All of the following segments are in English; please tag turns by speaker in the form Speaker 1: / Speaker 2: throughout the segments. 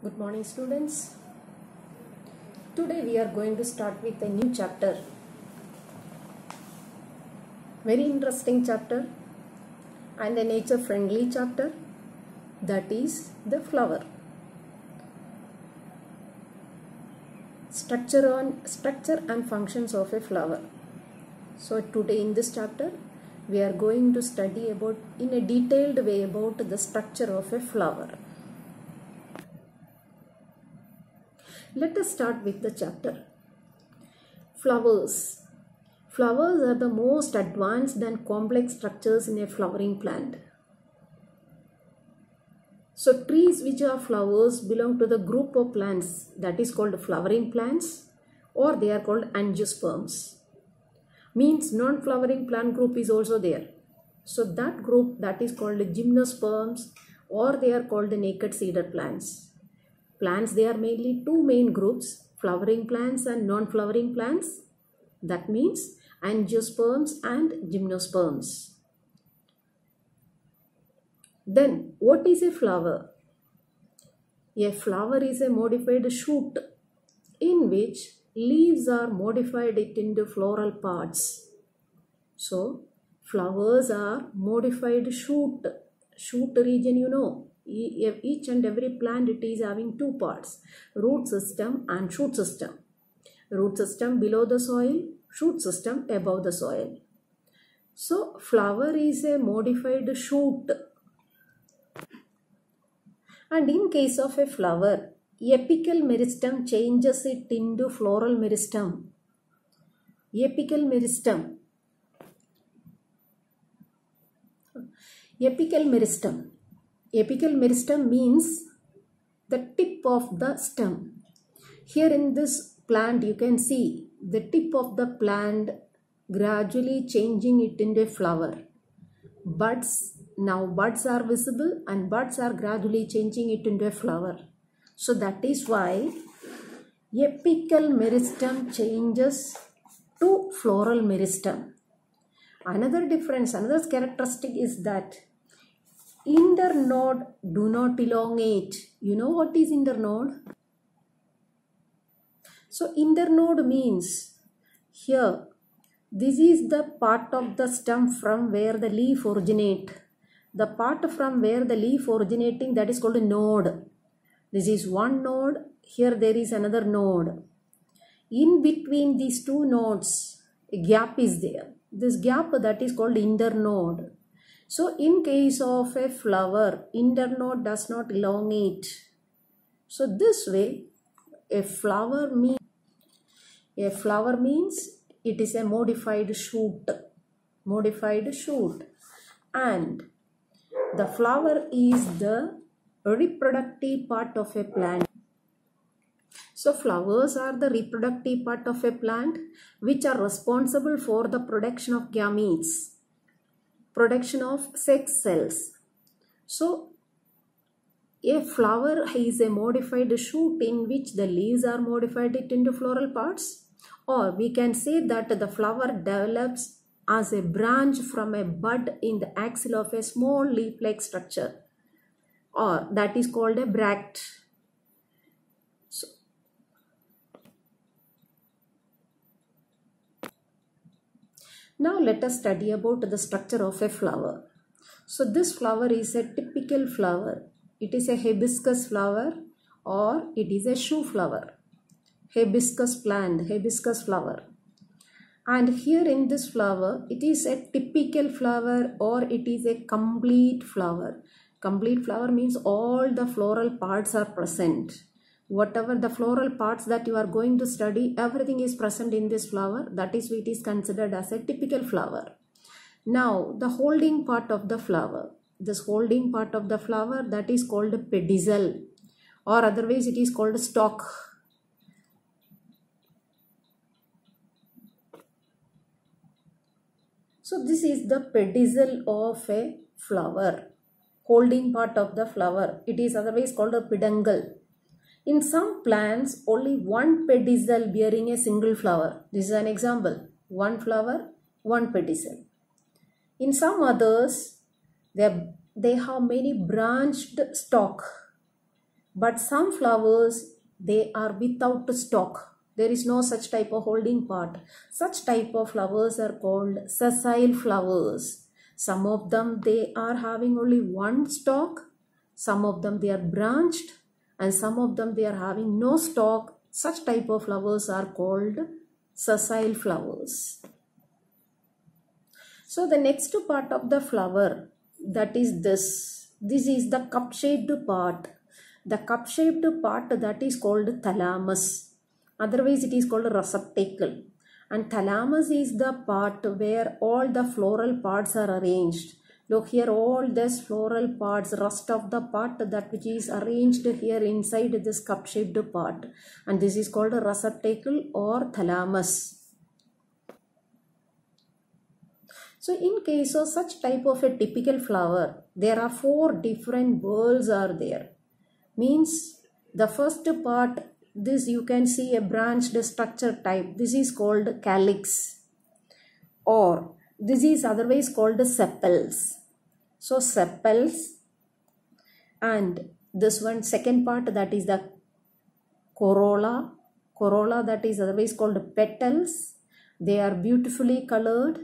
Speaker 1: Good morning, students. Today we are going to start with a new chapter. Very interesting chapter and a nature friendly chapter, that is the flower. Structure and functions of a flower. So today in this chapter we are going to study about in a detailed way about the structure of a flower. Let us start with the chapter. Flowers. Flowers are the most advanced and complex structures in a flowering plant. So trees which are flowers belong to the group of plants that is called flowering plants, or they are called angiosperms. Means non-flowering plant group is also there. So that group that is called gymnosperms, or they are called naked cedar plants. Plants, they are mainly two main groups, flowering plants and non-flowering plants. That means angiosperms and gymnosperms. Then what is a flower? A flower is a modified shoot in which leaves are modified into floral parts. So flowers are modified shoot region, you know. Each and every plant, it is having two parts, root system and shoot system. Root system below the soil, shoot system above the soil. So flower is a modified shoot. And in case of a flower, apical meristem changes it into floral meristem. Apical meristem. Apical meristem. Apical meristem means the tip of the stem. Here in this plant you can see the tip of the plant gradually changing it into a flower. Now buds are visible and buds are gradually changing it into a flower. So that is why apical meristem changes to floral meristem. Another difference, another characteristic is that internode do not elongate. You know what is internode? So internode means here, this is the part of the stem from where the leaf originate. The part from where the leaf originating, that is called a node. This is one node. Here there is another node. In between these two nodes, a gap is there. This gap, that is called internode. So in case of a flower, internode does not elongate. So this way, a flower means it is a modified shoot. Modified shoot. And the flower is the reproductive part of a plant. So flowers are the reproductive part of a plant which are responsible for the production of gametes, production of sex cells. So a flower is a modified shoot in which the leaves are modified it into floral parts, or we can say that the flower develops as a branch from a bud in the axil of a small leaf-like structure, or that is called a bract. Now let us study about the structure of a flower. So this flower is a typical flower. It is a hibiscus flower or it is a shoe flower. Hibiscus plant, hibiscus flower. And here in this flower, it is a typical flower or it is a complete flower. Complete flower means all the floral parts are present. Whatever the floral parts that you are going to study, everything is present in this flower. That is why it is considered as a typical flower. Now, the holding part of the flower. This holding part of the flower, that is called a pedicel, or otherwise it is called a stalk. So this is the pedicel of a flower. Holding part of the flower. It is otherwise called a peduncle. In some plants, only one pedicel bearing a single flower. This is an example. One flower, one pedicel. In some others, they have many branched stalk. But some flowers, they are without stalk. There is no such type of holding part. Such type of flowers are called sessile flowers. Some of them, they are having only one stalk. Some of them, they are branched. And some of them, they are having no stalk. Such type of flowers are called sessile flowers. So the next part of the flower, that is this. This is the cup-shaped part. The cup-shaped part, that is called thalamus. Otherwise, it is called a receptacle. And thalamus is the part where all the floral parts are arranged. Look here, all these floral parts, rest of the part that which is arranged here inside this cup-shaped part. And this is called a receptacle or thalamus. So in case of such type of a typical flower, there are 4 different whorls are there. Means the first part, this you can see a branched structure type. This is called calyx, or this is otherwise called sepals. So sepals, and this one second part, that is the corolla. Corolla, that is otherwise called petals. They are beautifully colored.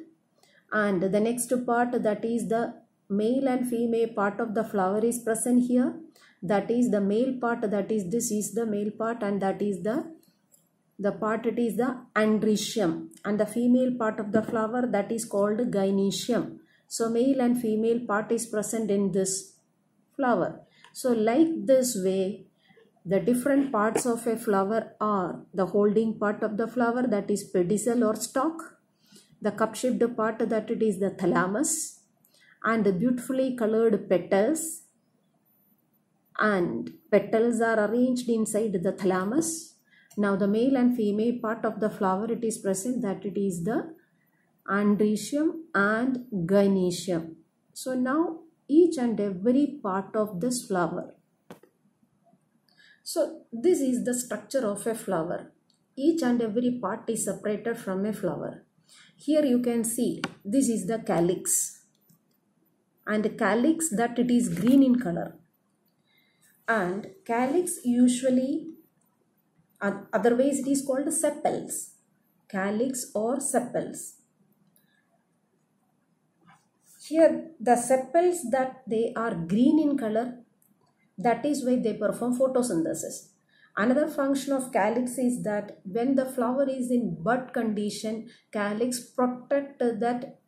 Speaker 1: And the next part, that is the male and female part of the flower is present here. That is the male part, that is this is the male part, and that is the part, it is the androecium. And the female part of the flower, that is called gynoecium. So male and female part is present in this flower. So like this way, the different parts of a flower are the holding part of the flower, that is pedicel or stalk. The cup-shaped part, that it is the thalamus. And the beautifully colored petals. And petals are arranged inside the thalamus. Now the male and female part of the flower, it is present, that it is the androecium and gynoecium. So now each and every part of this flower. So this is the structure of a flower. Each and every part is separated from a flower. Here you can see this is the calyx. And the calyx, that it is green in color. And calyx usually, otherwise it is called sepals. Calyx or sepals. Here the sepals, that they are green in color, that is why they perform photosynthesis. Another function of calyx is that when the flower is in bud condition, calyx protect that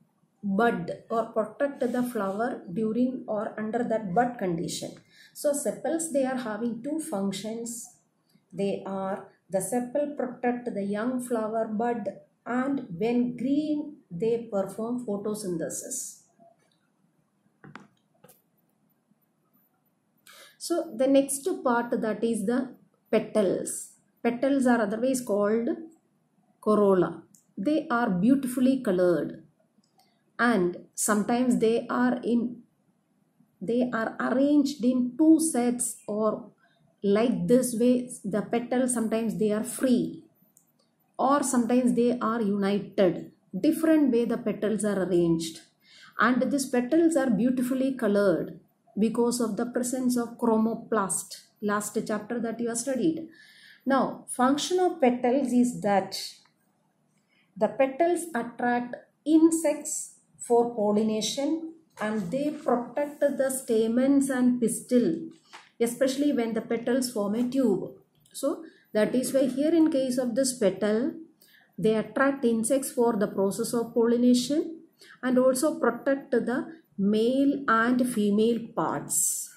Speaker 1: bud or protect the flower during or under that bud condition. So sepals, they are having 2 functions. They are, the sepal protect the young flower bud, and when green, they perform photosynthesis. So the next part, that is the petals. Petals are otherwise called corolla. They are beautifully colored, and sometimes they are arranged in 2 sets, or like this way. The petals, sometimes they are free, or sometimes they are united. Different way the petals are arranged, and these petals are beautifully colored because of the presence of chromoplast. Last chapter that you have studied. Now, function of petals is that the petals attract insects for pollination, and they protect the stamens and pistil, especially when the petals form a tube. So that is why here in case of this petal, they attract insects for the process of pollination and also protect the male and female parts.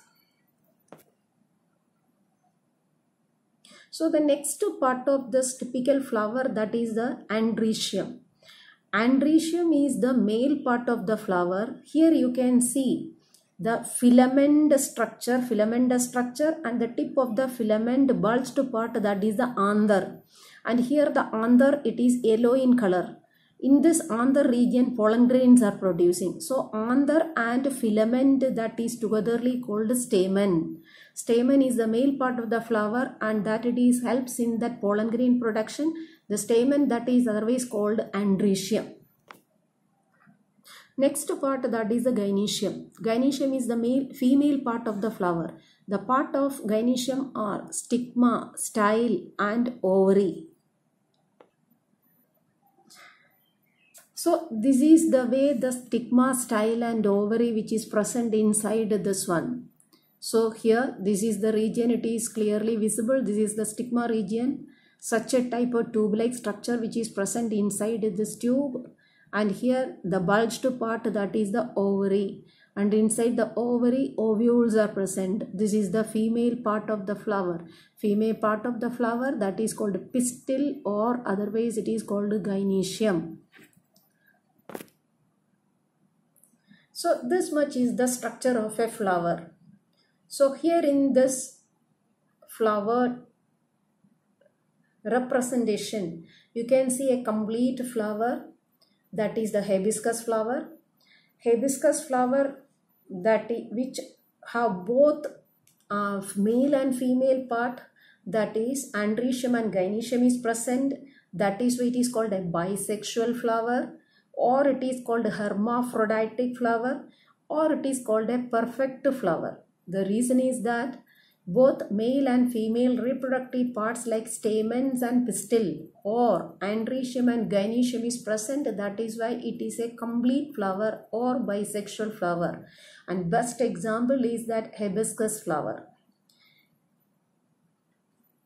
Speaker 1: So the next part of this typical flower, that is the androecium. Androecium is the male part of the flower. Here you can see the filament structure, and the tip of the filament bulged part, that is the anther. And here the anther, it is yellow in color. In this anther region, pollen grains are producing. So anther and filament, that is togetherly called stamen. Stamen is the male part of the flower, and that it is helps in that pollen grain production. The stamen, that is otherwise called androecium. Next part, that is the gynoecium. Gynoecium is the female part of the flower. The part of gynoecium are stigma, style and ovary. So this is the way the stigma, style and ovary which is present inside this one. So here this is the region, it is clearly visible. This is the stigma region. Such a type of tube-like structure which is present inside this tube. And here the bulged part, that is the ovary. And inside the ovary, ovules are present. This is the female part of the flower. Female part of the flower, that is called pistil, or otherwise it is called gynoecium. So this much is the structure of a flower. So here in this flower representation, you can see a complete flower, that is the hibiscus flower. Hibiscus flower which have both male and female part, that is androecium and gynoecium is present. That is why it is called a bisexual flower, or it is called a hermaphroditic flower, or it is called a perfect flower. The reason is that both male and female reproductive parts like stamens and pistil or androecium and gynoecium is present. That is why it is a complete flower or bisexual flower. And best example is that hibiscus flower.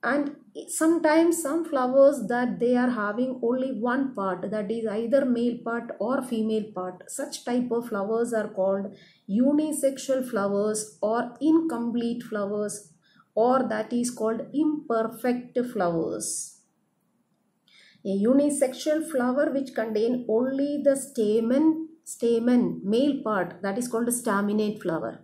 Speaker 1: And sometimes some flowers that they are having only one part, that is either male part or female part. Such type of flowers are called unisexual flowers or incomplete flowers, or that is called imperfect flowers. A unisexual flower which contain only the stamen male part, that is called a staminate flower.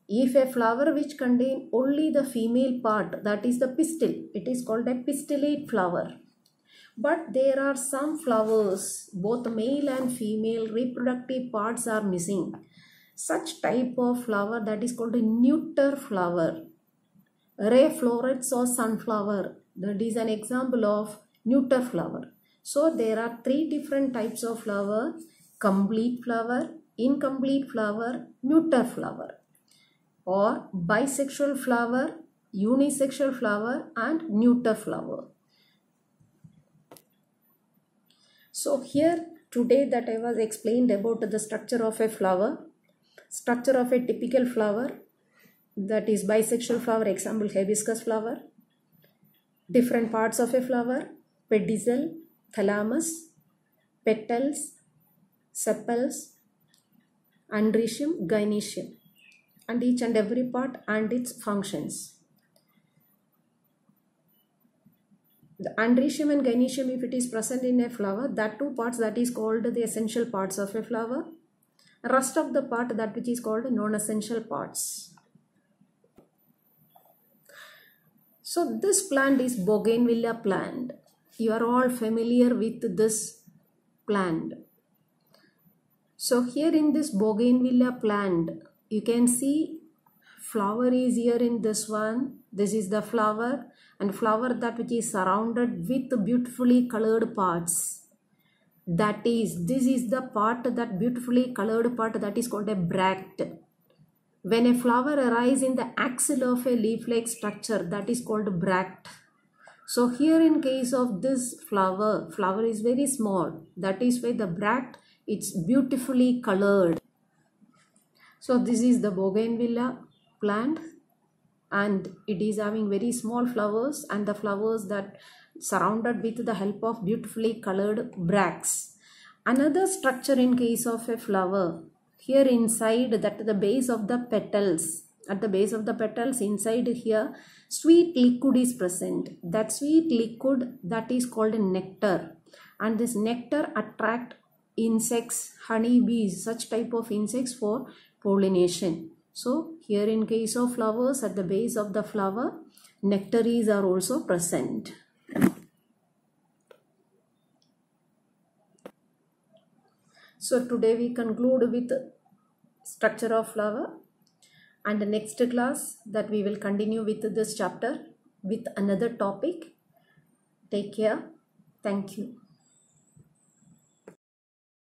Speaker 1: If a flower which contain only the female part, that is the pistil, it is called a pistillate flower. But there are some flowers, both male and female reproductive parts are missing. Such type of flower, that is called a neuter flower. Ray florets or sunflower, that is an example of neuter flower. So there are three different types of flower: complete flower, incomplete flower, neuter flower, or bisexual flower, unisexual flower and neuter flower. So here today that I was explained about the structure of a flower, structure of a typical flower, that is bisexual flower, example hibiscus flower, different parts of a flower, pedicel, thalamus, petals, sepals, androecium, gynoecium, and each and every part and its functions. The androecium and gynoecium, if it is present in a flower, that two parts, that is called the essential parts of a flower. Rest of the part, that which is called non-essential parts. So this plant is bougainvillea plant. You are all familiar with this plant. So here in this bougainvillea plant, you can see flower is here in this one. This is the flower, and flower that which is surrounded with beautifully colored parts. That is, this is the part, that beautifully colored part, that is called a bract. When a flower arises in the axil of a leaf-like structure, that is called bract. So here in case of this flower is very small. That is why the bract, it's beautifully colored. So this is the bougainvillea plant, and it is having very small flowers, and the flowers that surrounded with the help of beautifully colored bracts. Another structure in case of a flower, here inside, that the base of the petals, at the base of the petals inside here, sweet liquid is present. That sweet liquid, that is called nectar, and this nectar attract insects, honeybees, such type of insects for pollination. So here in case of flowers, at the base of the flower, nectaries are also present. So today we conclude with structure of flower, and the next class that we will continue with this chapter with another topic. Take care. Thank you.